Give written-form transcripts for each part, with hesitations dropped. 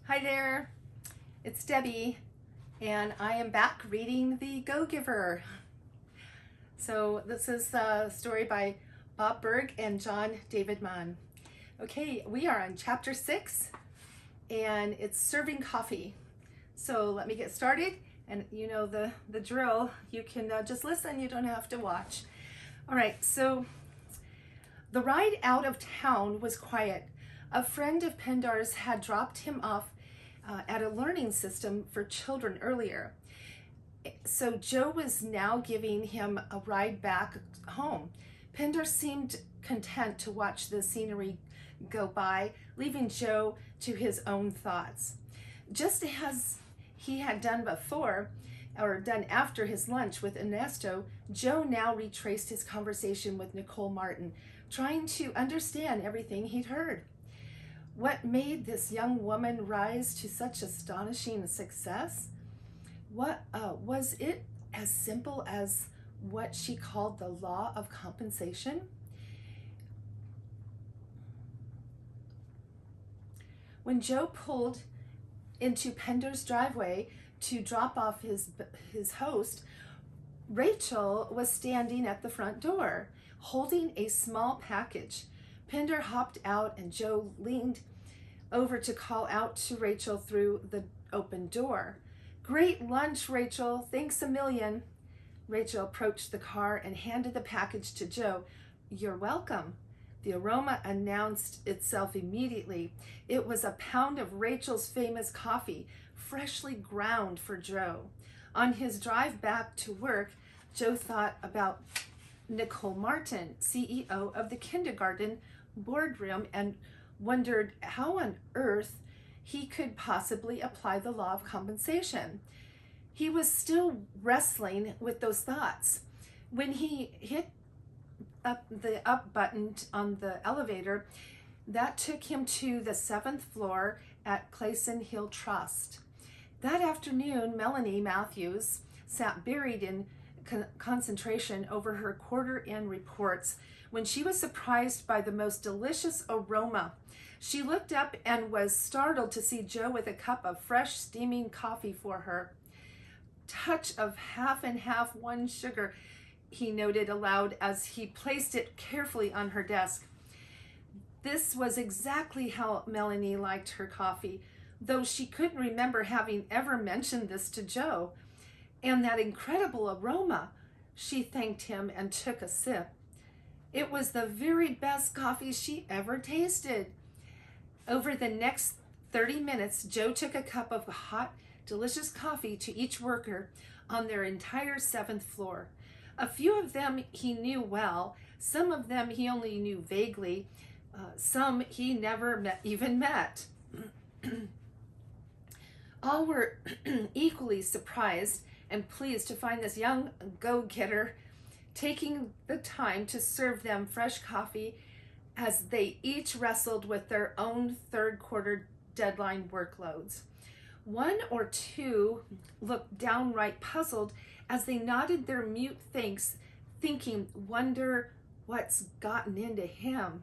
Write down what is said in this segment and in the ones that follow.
Hi there, it's Debbie, and I am back reading The Go-Giver. So this is a story by Bob Berg and John David Mann. Okay, we are on chapter 6, and it's serving coffee. So let me get started, and you know the drill. You can just listen, you don't have to watch. All right, so the ride out of town was quiet. A friend of Pindar's had dropped him off at a learning system for children earlier. So Joe was now giving him a ride back home. Pindar seemed content to watch the scenery go by, leaving Joe to his own thoughts. Just as he had done before, or done after his lunch with Ernesto, Joe now retraced his conversation with Nicole Martin, trying to understand everything he'd heard. What made this young woman rise to such astonishing success? What was it as simple as what she called the law of compensation? When Joe pulled into Pindar's driveway to drop off his host, Rachel was standing at the front door, holding a small package. Pindar hopped out and Joe leaned over to call out to Rachel through the open door. "Great lunch, Rachel. Thanks a million." Rachel approached the car and handed the package to Joe. "You're welcome." The aroma announced itself immediately. It was a pound of Rachel's famous coffee, freshly ground for Joe. On his drive back to work, Joe thought about Nicole Martin, CEO of the kindergarten boardroom, and wondered how on earth he could possibly apply the law of compensation. He was still wrestling with those thoughts when he hit up the up button on the elevator that took him to the 7th floor at Clayson Hill Trust. That afternoon, Melanie Matthews sat buried in concentration over her quarter-end reports when she was surprised by the most delicious aroma. She looked up and was startled to see Joe with a cup of fresh steaming coffee for her. "Touch of half and half, 1 sugar," he noted aloud as he placed it carefully on her desk. This was exactly how Melanie liked her coffee, though she couldn't remember having ever mentioned this to Joe. And that incredible aroma! She thanked him and took a sip. It was the very best coffee she ever tasted. Over the next 30 minutes, Joe took a cup of hot, delicious coffee to each worker on their entire 7th floor. A few of them he knew well, some of them he only knew vaguely, some he never even met. All were equally surprised and pleased to find this young go-getter taking the time to serve them fresh coffee as they each wrestled with their own third quarter deadline workloads. One or two looked downright puzzled as they nodded their mute thanks, thinking, "Wonder what's gotten into him."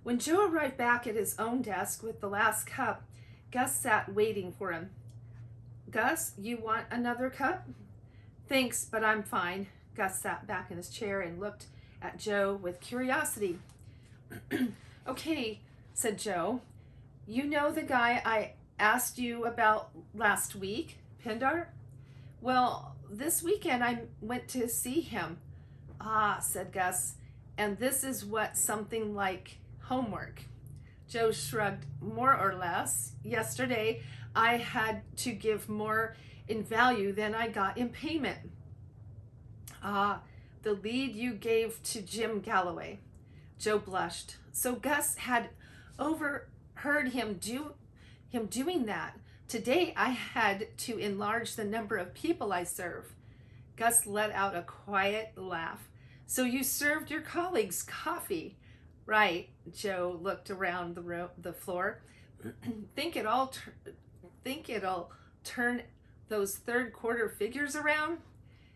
When Joe arrived back at his own desk with the last cup, Gus sat waiting for him. "Gus, you want another cup?" "Thanks, but I'm fine." Gus sat back in his chair and looked at Joe with curiosity. "Okay," said Joe. "You know the guy I asked you about last week, Pindar? Well, this weekend I went to see him." "Ah," said Gus, "and this is what something like homework." Joe shrugged. "More or less. Yesterday I had to give more in value than I got in payment." "Ah, the lead you gave to Jim Galloway." Joe blushed. So Gus had overheard him doing that. "Today I had to enlarge the number of people I serve." Gus let out a quiet laugh. "So you served your colleagues coffee?" "Right." Joe looked around the floor. Think it'll turn those third quarter figures around?"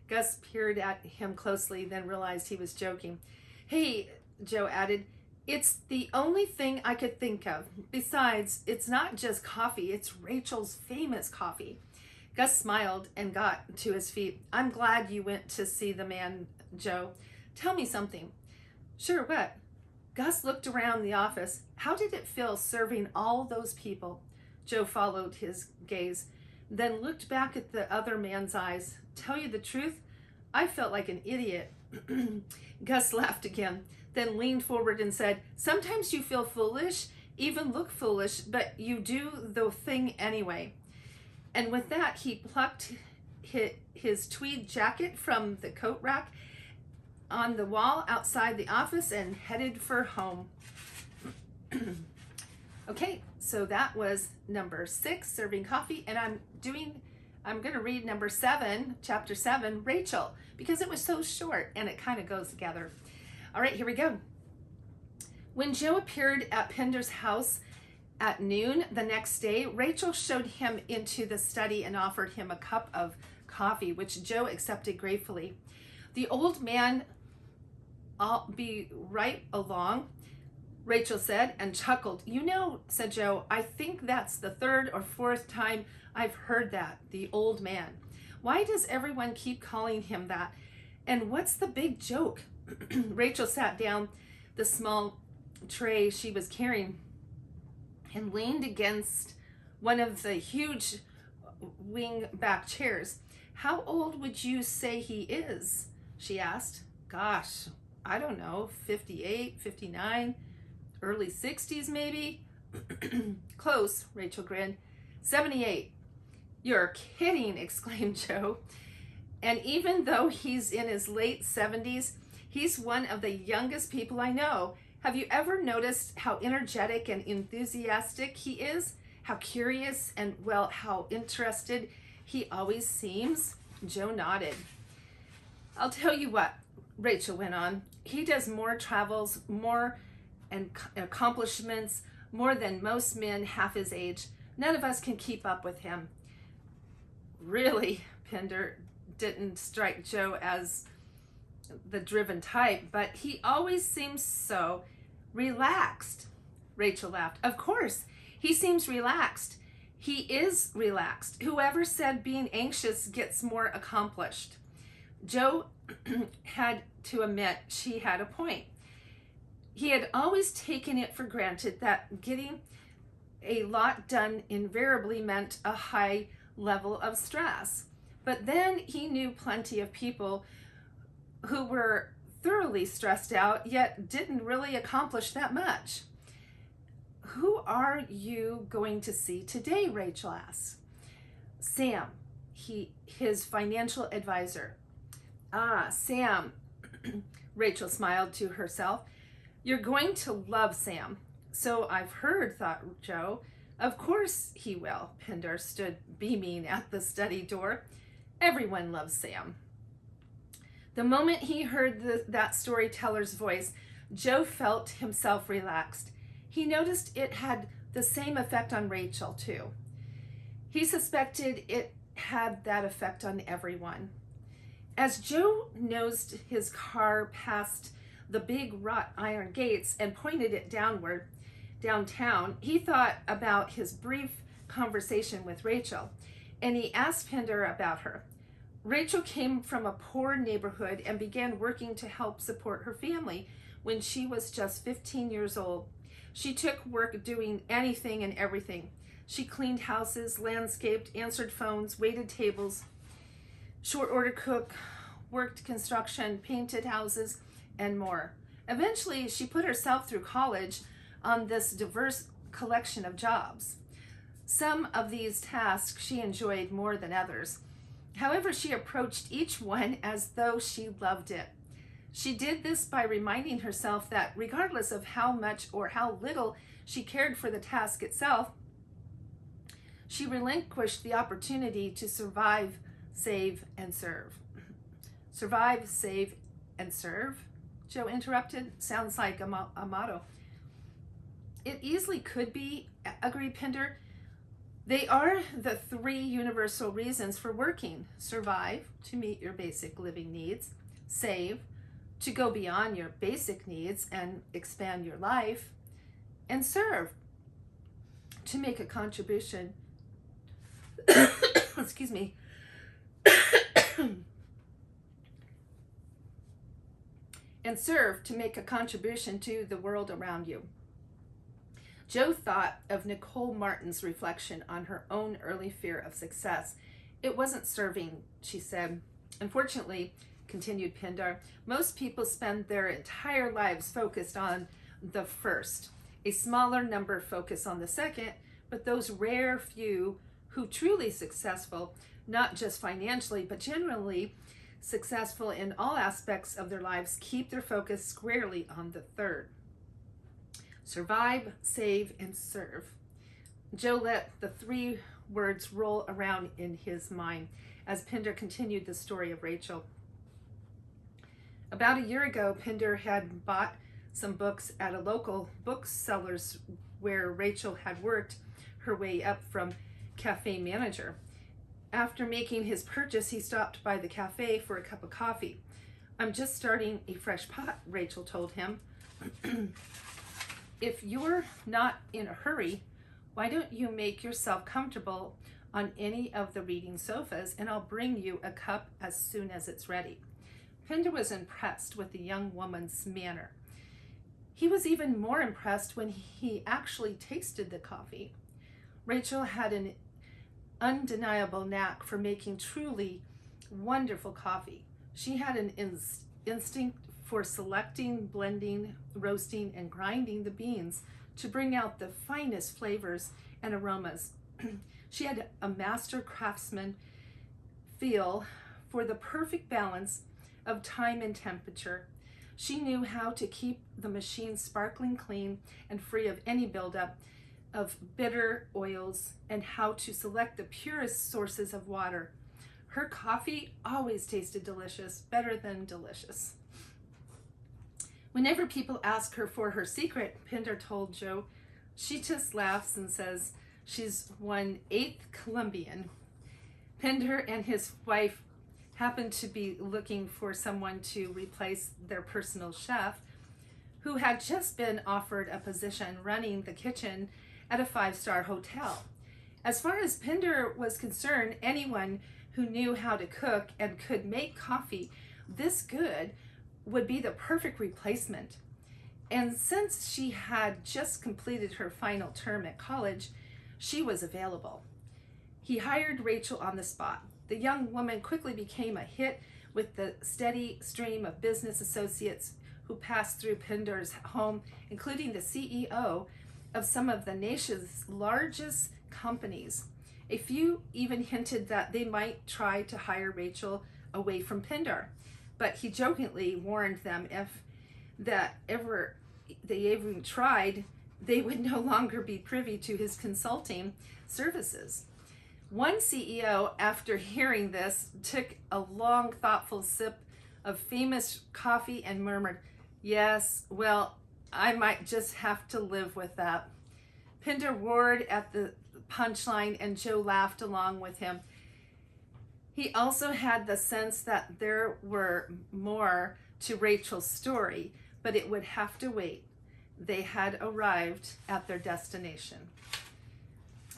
Gus peered at him closely, then realized he was joking. "Hey," Joe added, It's the only thing I could think of. Besides, it's not just coffee, it's Rachel's famous coffee. Gus smiled and got to his feet. I'm glad you went to see the man, Joe. Tell me something. Sure, what? Gus looked around the office. How did it feel serving all those people? Joe followed his gaze, then looked back at the other man's eyes. Tell you the truth, I felt like an idiot. Gus laughed again, then leaned forward and said, sometimes you feel foolish, even look foolish, but you do the thing anyway. And with that, he plucked his tweed jacket from the coat rack on the wall outside the office and headed for home. Okay, so that was number 6, serving coffee, and I'm going to read number 7, chapter 7, Rachel, because it was so short and it kind of goes together. All right, here we go. When Joe appeared at Pender's house at noon the next day, Rachel showed him into the study and offered him a cup of coffee, which Joe accepted gratefully. The old man, I'll be right along, Rachel said, and chuckled. You know, said Joe, I think that's the 3rd or 4th time I've heard that, the old man. Why does everyone keep calling him that? And what's the big joke? Rachel sat down the small tray she was carrying and leaned against one of the huge wing-back chairs. How old would you say he is? She asked. Gosh, I don't know, 58, 59, early 60s maybe? Close, Rachel grinned. 78. You're kidding, exclaimed Joe. And even though he's in his late 70s, he's one of the youngest people I know. Have you ever noticed how energetic and enthusiastic he is? How curious and, well, how interested he always seems? Joe nodded. I'll tell you what, Rachel went on. He does more travels, more and accomplishments, more than most men half his age. None of us can keep up with him. Really, Pender didn't strike Joe as the driven type, but he always seems so relaxed. Rachel laughed. Of course, he seems relaxed. He is relaxed. Whoever said being anxious gets more accomplished? Joe had to admit she had a point. He had always taken it for granted that getting a lot done invariably meant a high level of stress. But then he knew plenty of people who were thoroughly stressed out, yet didn't really accomplish that much. Who are you going to see today? Rachel asked. Sam, his financial advisor. Ah, Sam, Rachel smiled to herself. You're going to love Sam. So I've heard, thought Joe. Of course he will. Pender stood beaming at the study door. Everyone loves Sam. The moment he heard that storyteller's voice, Joe felt himself relaxed. He noticed it had the same effect on Rachel, too. He suspected it had that effect on everyone. As Joe nosed his car past the big wrought iron gates and pointed it downtown, he thought about his brief conversation with Rachel, and he asked Pender about her. Rachel came from a poor neighborhood and began working to help support her family when she was just 15 years old. She took work doing anything and everything. She cleaned houses, landscaped, answered phones, waited tables, short order cook, worked construction, painted houses, and more. Eventually, she put herself through college on this diverse collection of jobs. Some of these tasks she enjoyed more than others. However, she approached each one as though she loved it. She did this by reminding herself that regardless of how much or how little she cared for the task itself, she relinquished the opportunity to survive, save, and serve. Survive, save, and serve? Joe interrupted. Sounds like a motto. It easily could be, agreed Pender. They are the 3 universal reasons for working. Survive, to meet your basic living needs. Save, to go beyond your basic needs and expand your life, and serve to make a contribution excuse me and serve to make a contribution to the world around you. Jo thought of Nicole Martin's reflection on her own early fear of success. It wasn't serving, she said. Unfortunately, continued Pindar, most people spend their entire lives focused on the first. A smaller number focus on the second, but those rare few who truly successful, not just financially, but generally successful in all aspects of their lives, keep their focus squarely on the third. Survive, save, and serve. Jo let the three words roll around in his mind as Pindar continued the story of Rachel. About a year ago, Pindar had bought some books at a local bookseller's where Rachel had worked her way up from cafe manager. After making his purchase, he stopped by the cafe for a cup of coffee. I'm just starting a fresh pot, Rachel told him. If you're not in a hurry, why don't you make yourself comfortable on any of the reading sofas, and I'll bring you a cup as soon as it's ready. Pindar was impressed with the young woman's manner. He was even more impressed when he actually tasted the coffee. Rachel had an undeniable knack for making truly wonderful coffee. She had an instinct for selecting, blending, roasting, and grinding the beans to bring out the finest flavors and aromas. She had a master craftsman feel for the perfect balance of time and temperature. She knew how to keep the machine sparkling clean and free of any buildup of bitter oils, and how to select the purest sources of water. Her coffee always tasted delicious, better than delicious. Whenever people ask her for her secret, Pindar told Jo, she just laughs and says she's 1/8 Colombian. Pindar and his wife happened to be looking for someone to replace their personal chef, who had just been offered a position running the kitchen at a 5-star hotel. As far as Pindar was concerned, anyone who knew how to cook and could make coffee this good would be the perfect replacement. And since she had just completed her final term at college, she was available. He hired Rachel on the spot. The young woman quickly became a hit with the steady stream of business associates who passed through Pindar's home, including the CEO of some of the nation's largest companies. A few even hinted that they might try to hire Rachel away from Pindar, but he jokingly warned them if they ever tried, they would no longer be privy to his consulting services. One CEO, after hearing this, took a long, thoughtful sip of famous coffee and murmured, "Yes, well, I might just have to live with that." Pindar roared at the punchline, and Jo laughed along with him. He also had the sense that there were more to Rachel's story, but it would have to wait. They had arrived at their destination.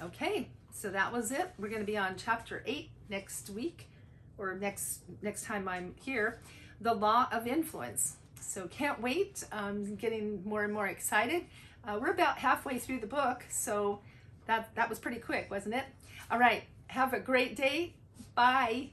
Okay, so that was it. We're going to be on chapter 8 next week, or next time I'm here, The Law of Influence. So can't wait. I'm getting more and more excited. We're about halfway through the book, so that was pretty quick, wasn't it? All right, have a great day. Bye.